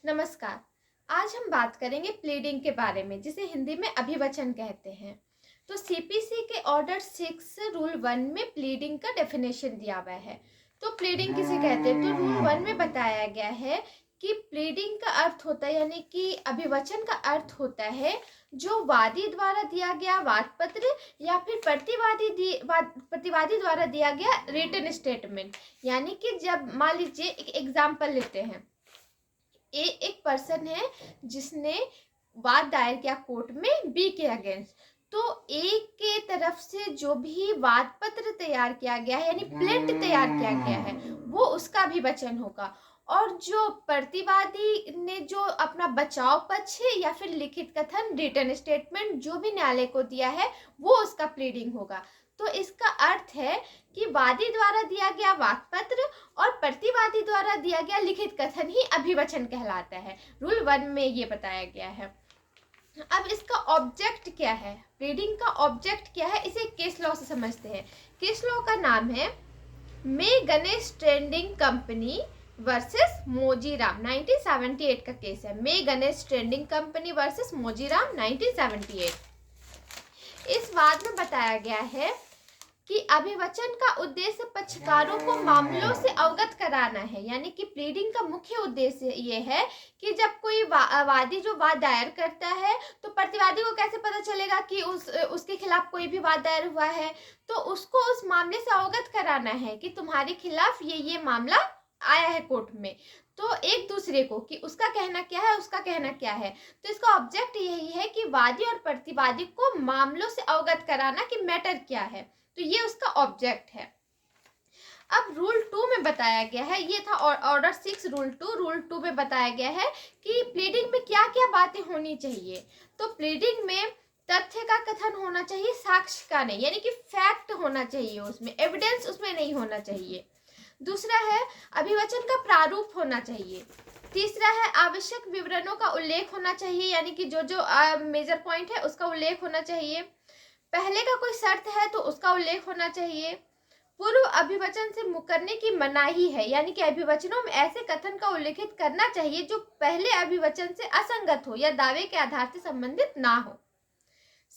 नमस्कार। आज हम बात करेंगे प्लीडिंग के बारे में, जिसे हिंदी में अभिवचन कहते हैं। तो सीपीसी के ऑर्डर 6 रूल 1 में प्लीडिंग का डेफिनेशन दिया हुआ है। तो प्लीडिंग किसे कहते हैं? तो रूल 1 में बताया गया है कि प्लीडिंग का अर्थ होता है, यानी कि अभिवचन का अर्थ होता है जो वादी द्वारा दिया गया वाद पत्र या फिर प्रतिवादी द्वारा दिया गया रिटन स्टेटमेंट। यानी कि जब मान लीजिए एक एग्जाम्पल लेते हैं, एक पर्सन है जिसने वाद दायर किया कोर्ट में बी के अगेंस्ट। तो ए के तरफ से जो भी वाद पत्र तैयार किया गया है, यानी प्लेट तैयार किया गया है, वो उसका अभिवचन होगा। और जो प्रतिवादी ने जो अपना बचाव पक्ष है या फिर लिखित कथन रिटन स्टेटमेंट जो भी न्यायालय को दिया है, वो उसका प्लीडिंग होगा। तो इसका अर्थ है कि वादी द्वारा दिया गया वाद पत्र और प्रतिवादी द्वारा दिया गया लिखित कथन ही अभिवचन कहलाता है। रूल 1 में ये बताया गया है। अब इसका ऑब्जेक्ट क्या है? प्लीडिंग का ऑब्जेक्ट क्या है, इसे केस लॉ से समझते हैं। केस लॉ का नाम है मे Ganesh trading company versus Mojiram, 1978 का केस है। मे Ganesh trading company versus Mojiram, 1978। इस वाद में बताया गया है कि अभिवचन का उद्देश्य पक्षकारों को मामलों से अवगत कराना है। यानी कि प्लीडिंग का मुख्य उद्देश्य ये है कि जब कोई वादी जो वाद दायर करता है, तो प्रतिवादी को कैसे पता चलेगा कि उसके खिलाफ कोई भी वाद दायर हुआ है। तो उसको उस मामले से अवगत कराना है कि तुम्हारे खिलाफ ये मामला आया है कोर्ट में। तो एक दूसरे को कि उसका कहना क्या है, उसका कहना क्या है। तो इसका ऑब्जेक्ट यही है कि वादी और प्रतिवादी को मामलों से अवगत कराना कि मैटर क्या है। तो ये उसका ऑब्जेक्ट है। अब रूल 2 में बताया गया है, ये था ऑर्डर 6 रूल 2। रूल 2 में बताया गया है कि प्लीडिंग में क्या क्या बातें होनी चाहिए। तो प्लीडिंग में तथ्य का कथन होना चाहिए, साक्ष्य का नहीं, यानी कि फैक्ट होना चाहिए, उसमें एविडेंस उसमें नहीं होना चाहिए। दूसरा है अभिवचन का प्रारूप होना चाहिए। तीसरा है आवश्यक विवरणों का उल्लेख होना चाहिए, यानी कि जो मेजर पॉइंट है उसका उल्लेख होना चाहिए। पहले का कोई शर्त है तो उसका उल्लेख होना चाहिए। पूर्व अभिवचन से मुकरने की मनाही है, यानी कि अभिवचनों में ऐसे कथन का उल्लेखित करना चाहिए जो पहले अभिवचन से असंगत हो या दावे के आधार से संबंधित ना हो।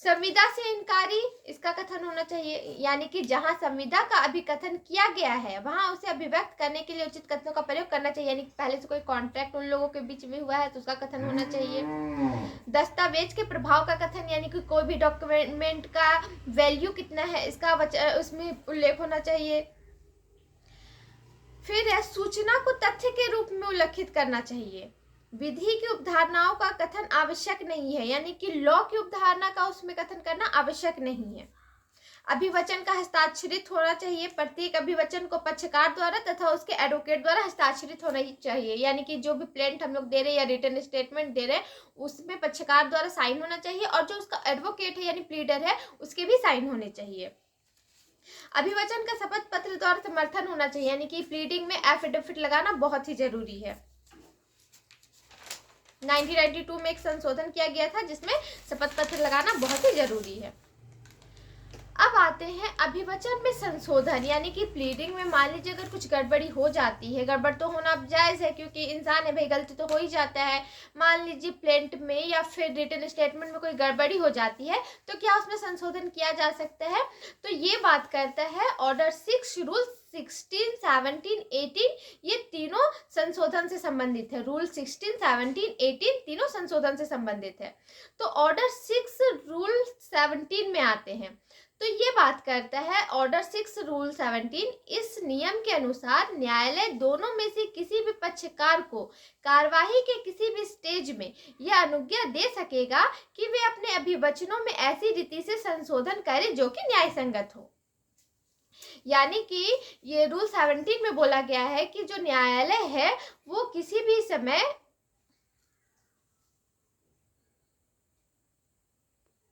संविदा से इनकारी, इसका कथन होना चाहिए, यानी कि जहां संविदा का अभिकथन किया गया है वहां उसे अभिव्यक्त करने के लिए उचित कथनों का प्रयोग करना चाहिए। यानी कि पहले से कोई कॉन्ट्रैक्ट उन लोगों के बीच में हुआ है तो उसका कथन होना चाहिए। दस्तावेज के प्रभाव का कथन, यानी कि कोई भी डॉक्यूमेंट का वैल्यू कितना है, इसका उसमें उल्लेख होना चाहिए। फिर सूचना को तथ्य के रूप में उल्लेखित करना चाहिए। विधि की उपधारणाओं का कथन आवश्यक नहीं है, यानी कि लॉ की उपधारणा का उसमें कथन करना आवश्यक नहीं है। अभिवचन का हस्ताक्षरित होना चाहिए। प्रत्येक अभिवचन को पक्षकार द्वारा तथा उसके एडवोकेट द्वारा हस्ताक्षरित होना चाहिए, यानी कि जो भी प्लेंट हम लोग दे रहे हैं या रिटन स्टेटमेंट दे रहे हैं उसमें पक्षकार द्वारा साइन होना चाहिए, और जो उसका एडवोकेट है यानी प्लीडर है उसके भी साइन होने चाहिए। अभिवचन का शपथ पत्र द्वारा समर्थन होना चाहिए, यानी कि प्लीडिंग में एफिडेविट लगाना बहुत ही जरूरी है। 1992 में एक संशोधन किया गया था जिसमें शपथ पत्र लगाना बहुत ही जरूरी है। अब आते हैं अभिवचन में संशोधन, यानी कि प्लीडिंग में मान लीजिए अगर कुछ गड़बड़ी हो जाती है, गड़बड़ तो होना जायज़ है क्योंकि इंसान है भाई, गलती तो हो ही जाता है। मान लीजिए प्लेंट में या फिर रिटन स्टेटमेंट में कोई गड़बड़ी हो जाती है तो क्या उसमें संशोधन किया जा सकता है? तो ये बात करता है ऑर्डर 6 रूल 16, 17, 18, ये तीनों संशोधन से संबंधित है। रूल 16, 17, 18 तीनों संशोधन से संबंधित है। तो ऑर्डर 6 रूल 17 में आते हैं। तो ये बात करता है ऑर्डर 6 रूल 17, इस नियम के अनुसार न्यायालय दोनों में से किसी भी पक्षकार को कार्यवाही के किसी भी स्टेज में यह अनुज्ञा दे सकेगा कि वे अपने अभिवचनों में ऐसी रीति से संशोधन करें जो कि न्याय संगत हो। यानी कि ये रूल 17 में बोला गया है कि जो न्यायालय है वो किसी भी समय